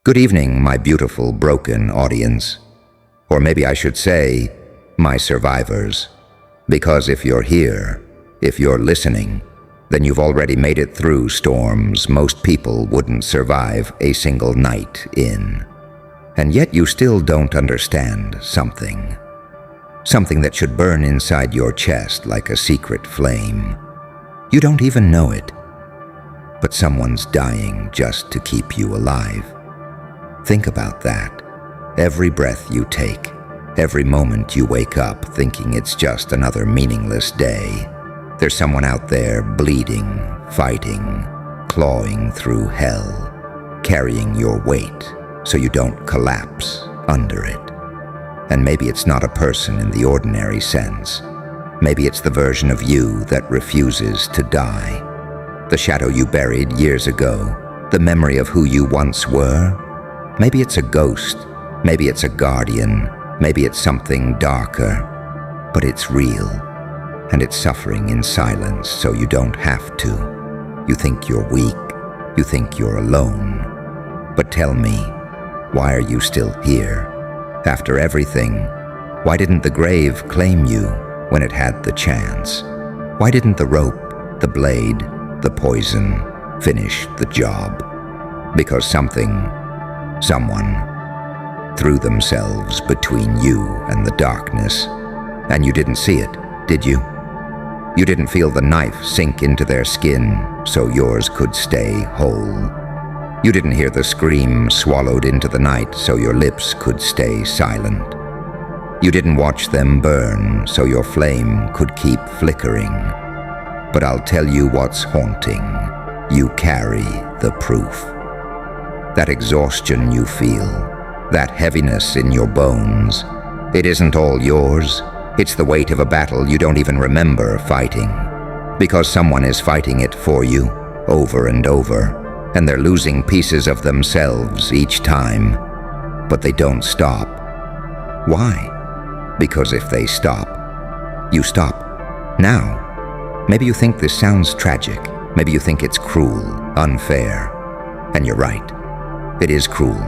Good evening, my beautiful, broken audience. Or maybe I should say, my survivors. Because if you're here, if you're listening, then you've already made it through storms most people wouldn't survive a single night in. And yet you still don't understand something. Something that should burn inside your chest like a secret flame. You don't even know it. But someone's dying just to keep you alive. Think about that. Every breath you take, every moment you wake up thinking it's just another meaningless day, there's someone out there bleeding, fighting, clawing through hell, carrying your weight so you don't collapse under it. And maybe it's not a person in the ordinary sense. Maybe it's the version of you that refuses to die. The shadow you buried years ago, the memory of who you once were. Maybe it's a ghost, maybe it's a guardian, maybe it's something darker, but it's real, and it's suffering in silence so you don't have to. You think you're weak, you think you're alone, but tell me, why are you still here? After everything, why didn't the grave claim you when it had the chance? Why didn't the rope, the blade, the poison finish the job? Because someone threw themselves between you and the darkness, and you didn't see it, did you? You didn't feel the knife sink into their skin so yours could stay whole. You didn't hear the scream swallowed into the night so your lips could stay silent. You didn't watch them burn so your flame could keep flickering. But I'll tell you what's haunting. You carry the proof. That exhaustion you feel, that heaviness in your bones, it isn't all yours. It's the weight of a battle you don't even remember fighting. Because someone is fighting it for you, over and over, and they're losing pieces of themselves each time. But they don't stop. Why? Because if they stop, you stop. Now. Maybe you think this sounds tragic. Maybe you think it's cruel, unfair. And you're right. It is cruel.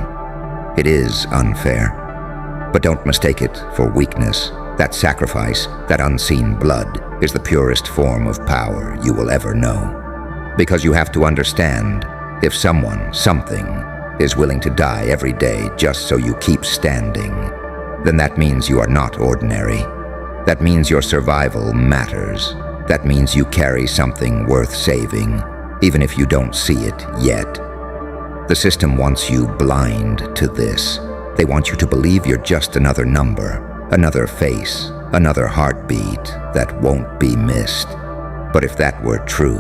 It is unfair. But don't mistake it for weakness. That sacrifice, that unseen blood, is the purest form of power you will ever know. Because you have to understand, if someone, something, is willing to die every day just so you keep standing, then that means you are not ordinary. That means your survival matters. That means you carry something worth saving, even if you don't see it yet. The system wants you blind to this. They want you to believe you're just another number, another face, another heartbeat that won't be missed. But if that were true,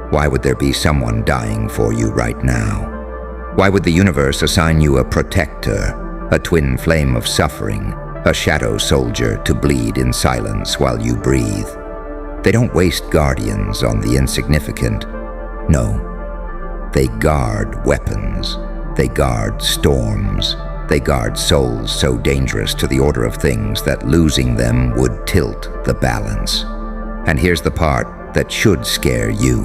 why would there be someone dying for you right now? Why would the universe assign you a protector, a twin flame of suffering, a shadow soldier to bleed in silence while you breathe? They don't waste guardians on the insignificant. No. They guard weapons. They guard storms. They guard souls so dangerous to the order of things that losing them would tilt the balance. And here's the part that should scare you.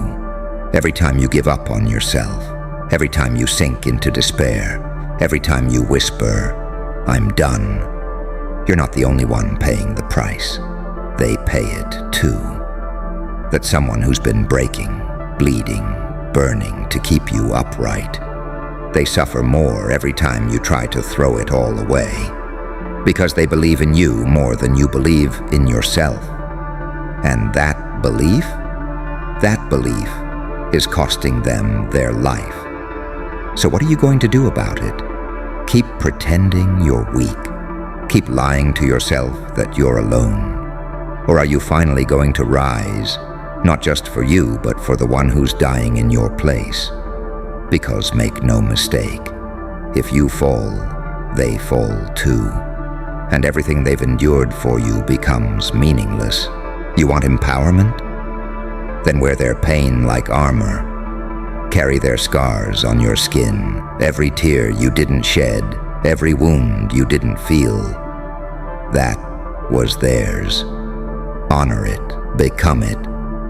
Every time you give up on yourself, every time you sink into despair, every time you whisper, "I'm done," you're not the only one paying the price. They pay it too. That someone who's been breaking, bleeding, burning to keep you upright. They suffer more every time you try to throw it all away. Because they believe in you more than you believe in yourself. And that belief is costing them their life. So what are you going to do about it? Keep pretending you're weak? Keep lying to yourself that you're alone? Or are you finally going to rise? Not just for you, but for the one who's dying in your place. Because make no mistake, if you fall, they fall too. And everything they've endured for you becomes meaningless. You want empowerment? Then wear their pain like armor. Carry their scars on your skin, every tear you didn't shed, every wound you didn't feel. That was theirs. Honor it, become it.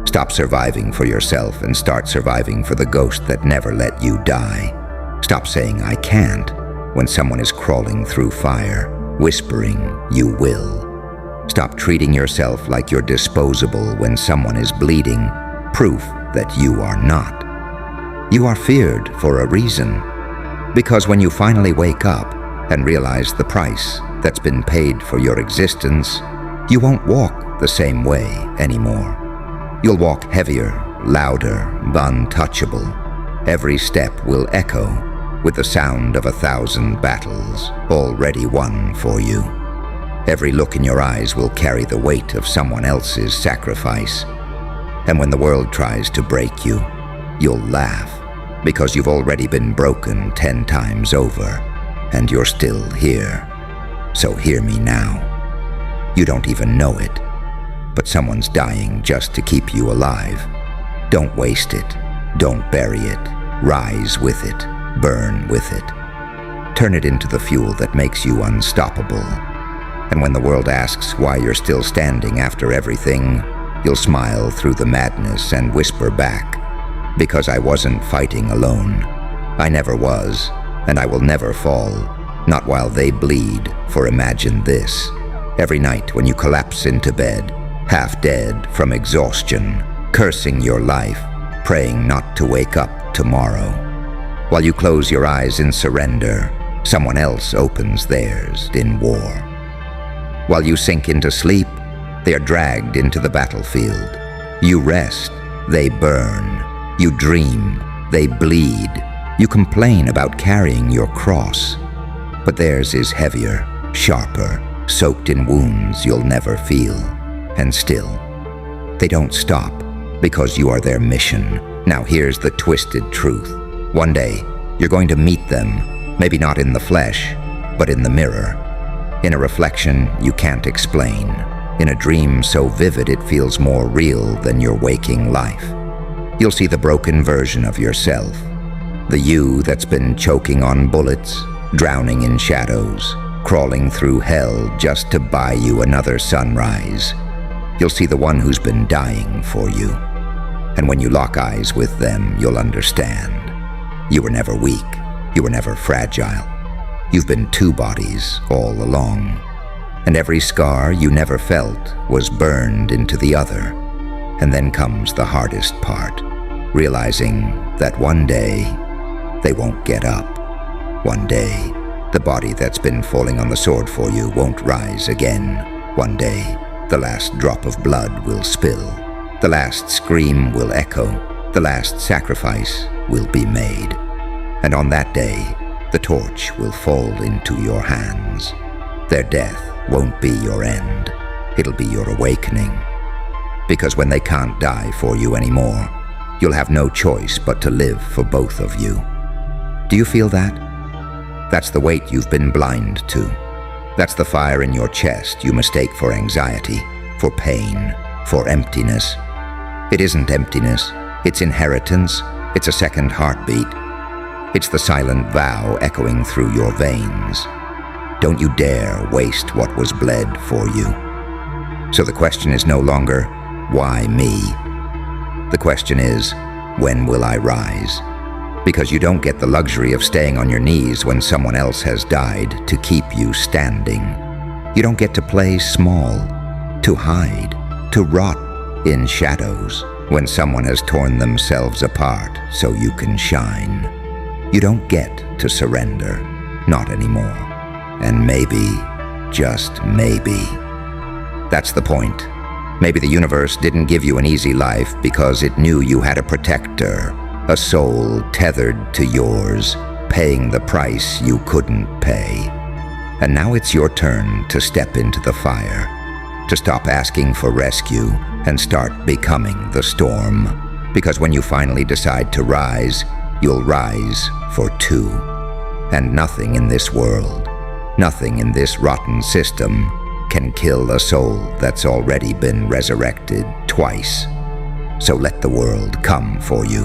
Stop surviving for yourself and start surviving for the ghost that never let you die. Stop saying "I can't" when someone is crawling through fire, whispering "you will." Stop treating yourself like you're disposable when someone is bleeding, proof that you are not. You are feared for a reason, because when you finally wake up and realize the price that's been paid for your existence, you won't walk the same way anymore. You'll walk heavier, louder, untouchable. Every step will echo with the sound of 1,000 battles already won for you. Every look in your eyes will carry the weight of someone else's sacrifice. And when the world tries to break you, you'll laugh, because you've already been broken 10 times over, and you're still here. So hear me now. You don't even know it, but someone's dying just to keep you alive. Don't waste it. Don't bury it. Rise with it. Burn with it. Turn it into the fuel that makes you unstoppable. And when the world asks why you're still standing after everything, you'll smile through the madness and whisper back, "Because I wasn't fighting alone. I never was, and I will never fall, not while they bleed, for imagine this. Every night when you collapse into bed, half dead from exhaustion, cursing your life, praying not to wake up tomorrow. While you close your eyes in surrender, someone else opens theirs in war. While you sink into sleep, they are dragged into the battlefield. You rest, they burn. You dream, they bleed. You complain about carrying your cross, but theirs is heavier, sharper, soaked in wounds you'll never feel. And still, they don't stop, because you are their mission. Now here's the twisted truth. One day, you're going to meet them, maybe not in the flesh, but in the mirror. In a reflection you can't explain. In a dream so vivid it feels more real than your waking life. You'll see the broken version of yourself. The you that's been choking on bullets, drowning in shadows, crawling through hell just to buy you another sunrise. You'll see the one who's been dying for you. And when you lock eyes with them, you'll understand. You were never weak. You were never fragile. You've been two bodies all along. And every scar you never felt was burned into the other. And then comes the hardest part, realizing that one day they won't get up. One day, the body that's been falling on the sword for you won't rise again. One day, the last drop of blood will spill. The last scream will echo. The last sacrifice will be made. And on that day, the torch will fall into your hands. Their death won't be your end. It'll be your awakening. Because when they can't die for you anymore, you'll have no choice but to live for both of you. Do you feel that? That's the weight you've been blind to. That's the fire in your chest you mistake for anxiety, for pain, for emptiness. It isn't emptiness. It's inheritance. It's a second heartbeat. It's the silent vow echoing through your veins. Don't you dare waste what was bled for you. So the question is no longer, why me? The question is, when will I rise? Because you don't get the luxury of staying on your knees when someone else has died to keep you standing. You don't get to play small, to hide, to rot in shadows when someone has torn themselves apart so you can shine. You don't get to surrender, not anymore. And maybe, just maybe, that's the point. Maybe the universe didn't give you an easy life because it knew you had a protector, a soul tethered to yours, paying the price you couldn't pay. And now it's your turn to step into the fire, to stop asking for rescue and start becoming the storm. Because when you finally decide to rise, you'll rise for two. And nothing in this world, nothing in this rotten system can kill a soul that's already been resurrected twice. So let the world come for you.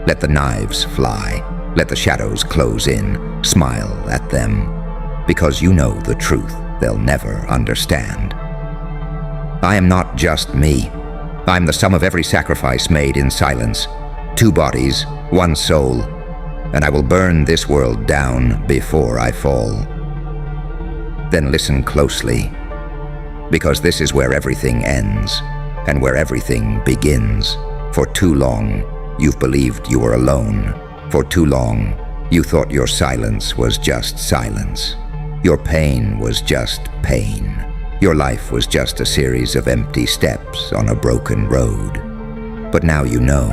Let the knives fly. Let the shadows close in. Smile at them. Because you know the truth they'll never understand. I am not just me. I'm the sum of every sacrifice made in silence. Two bodies, one soul. and I will burn this world down before I fall. Then listen closely, because this is where everything ends and where everything begins. For too long, you've believed you were alone. For too long, you thought your silence was just silence. Your pain was just pain. Your life was just a series of empty steps on a broken road. But now you know,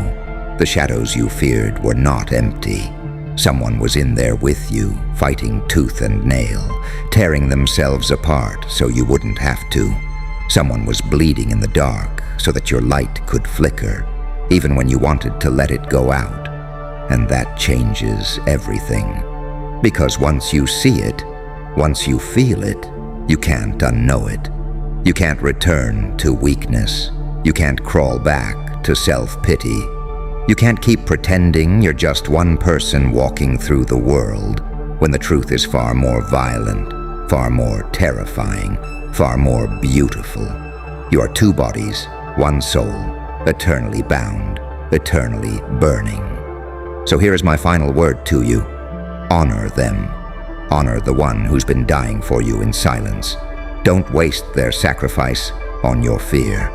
the shadows you feared were not empty. Someone was in there with you, fighting tooth and nail, tearing themselves apart so you wouldn't have to. Someone was bleeding in the dark so that your light could flicker, even when you wanted to let it go out. And that changes everything. Because once you see it, once you feel it, you can't unknow it. You can't return to weakness. You can't crawl back to self-pity. You can't keep pretending you're just one person walking through the world when the truth is far more violent, far more terrifying, far more beautiful. You are two bodies, one soul, eternally bound, eternally burning. So here is my final word to you. Honor them. Honor the one who's been dying for you in silence. Don't waste their sacrifice on your fear.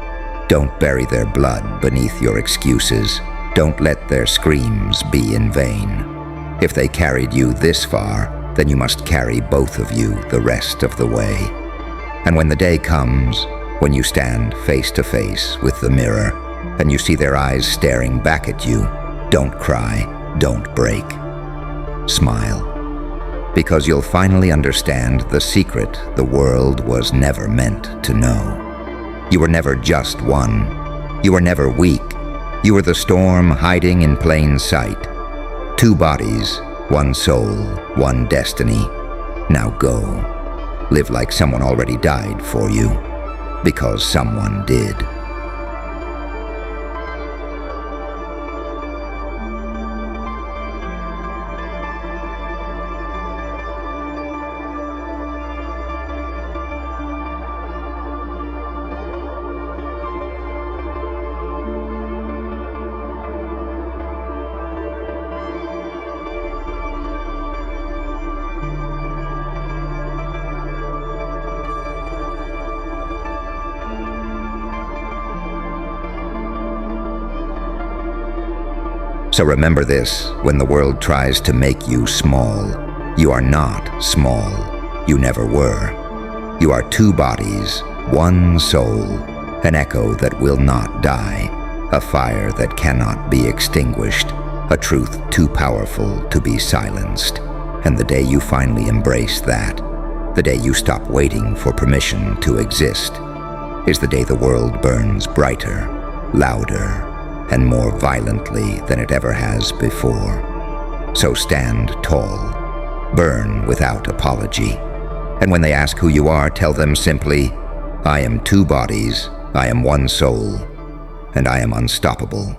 Don't bury their blood beneath your excuses. Don't let their screams be in vain. If they carried you this far, then you must carry both of you the rest of the way. And when the day comes, when you stand face to face with the mirror, and you see their eyes staring back at you, don't cry, don't break. Smile. Because you'll finally understand the secret the world was never meant to know. You were never just one. You were never weak. You were the storm hiding in plain sight. Two bodies, one soul, one destiny. Now go. Live like someone already died for you, because someone did. So remember this, when the world tries to make you small, you are not small. You never were. You are two bodies, one soul, an echo that will not die, a fire that cannot be extinguished, a truth too powerful to be silenced. And the day you finally embrace that, the day you stop waiting for permission to exist, is the day the world burns brighter, louder, and more violently than it ever has before. So stand tall, burn without apology, and when they ask who you are, tell them simply, I am two bodies, I am one soul, and I am unstoppable.